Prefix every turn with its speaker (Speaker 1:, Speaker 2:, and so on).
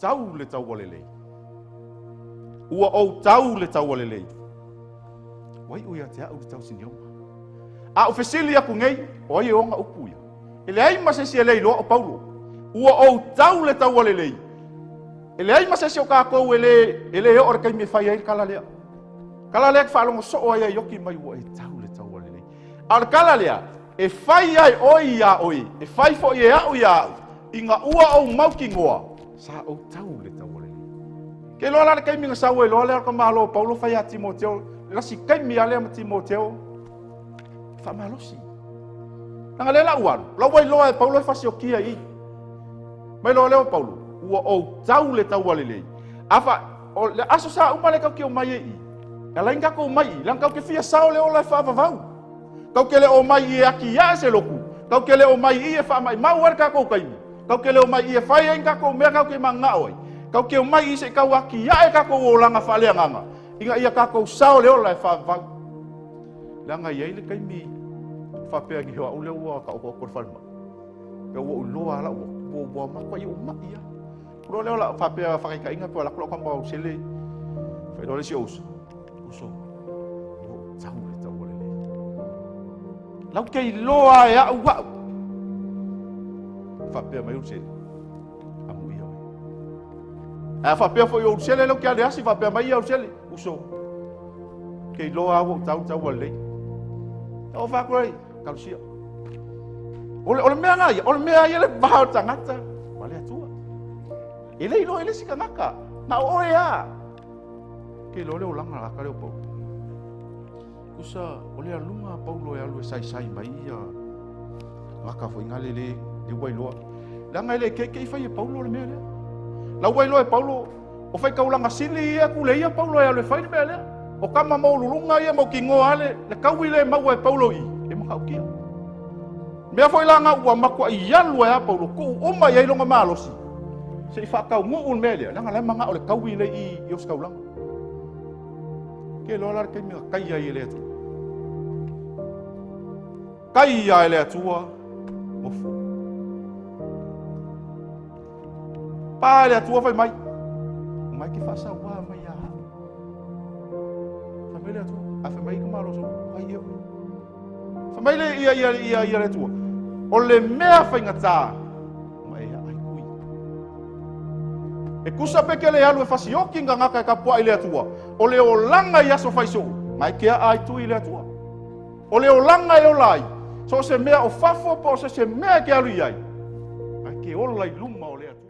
Speaker 1: tau le tau walelei. Ua o tau le tau walelei. Wai uia te au le tau sinioma. A o fesili aku ngei, o ai onga upuia. Ele ai masesi e lei loa o Paulo. Ua o tau le tau walelei. Ele ai masesi o kākou ele o rekai me whai ai kalalea. Kalalea ki whaalongo so o ai yoki mai ua e tau le tau walelei. Ar kalalea, e whai ai oi ia oi, e whai fo i e au ia au. Inga ua o mauki ngoa, sa o tau le tau walelei. Ke loa lana kai minga sau e loa lea ka malo Paulo whai a Timoteo, lasi kai mi alea ma Timoteo, wha malosi. Nanga lela uaru, lau wai loa e Paulo e whasi o kia i. Mai loa leo Paulo, ua o tau le tau walelei. Afa, le aso sa umale kau ki o mai e i. E lain kako o mai i, lang kau ke fia sao le ola e whaavavau. Kau ke le o mai i e aki ia se loku. Kau ke le o mai i e wha mai mau ar kako o kaimi. Kau ke le o mai i e whai ein kako o mea kau ke manga oi. Kau ke o mai i se kau aki ia e kako o langa whalea nganga. Inga ia kako sao le ola e whaavavau. Langa iei le kaimi. Whapea ki hoa ule ua ka o kor whalma. Pea ua uloa ala ua makwa i o mai ia. Kuro leo la whapea whakaika inga pua lakula kwa mbao sele. Whaidole si ousa. Uso. Tau le tau walelei. Lau kei loa e au wau. Whapea mai usele. Amu ia oi. Whapea fo i o usele lau kia leasi whapea mai ia usele. Uso. Kei loa au tau walelei. Tau whakurai. Kalusia. Ole mea ngai, ole mea ia le bahao tangata. Wale atua. Ele ilo ele sika ngaka. Na oe a. Ke lo le o langa laka leo Paulo. Kusa ole alunga Paulo e alu e sai mai ia. Ngaka foi ngale le wai loa. Langa ele ke fai e Paulo le mea lea. La wai loa e Paulo. O fai kaulanga sili ia kule ia Paulo e alu e fai le mea lea. O kama mau lulunga ia mau kingo ale. Le kauile mau e Paulo i. E maka ukia. Mea foi langa ua makua i alu e a Paulo. Ku uma ia ilonga malosi. Se i whakau ngu mea lea. Langa le manga o le kauile i os kaulanga. Ke loa lar kai minga kai ai ele atua. Kai ai ele atua. Mofu. Pa ele atua vai mai. Mai ki whasa wā mai a. Whamai le atua. A whamai ka maro so. Ai eo. Whamai le ia le atua. O le mea whaingatā. Mai ea ai kui. E kusa peke le alu e whasioki nga ngaka e kapua i le atua. O le o langa i aso whaiso. Mai kea ai tui le atua. O le o langa i o lai. So se mea o fafo po se mea ke alu i ai. Ai ke ola i luma o le atua.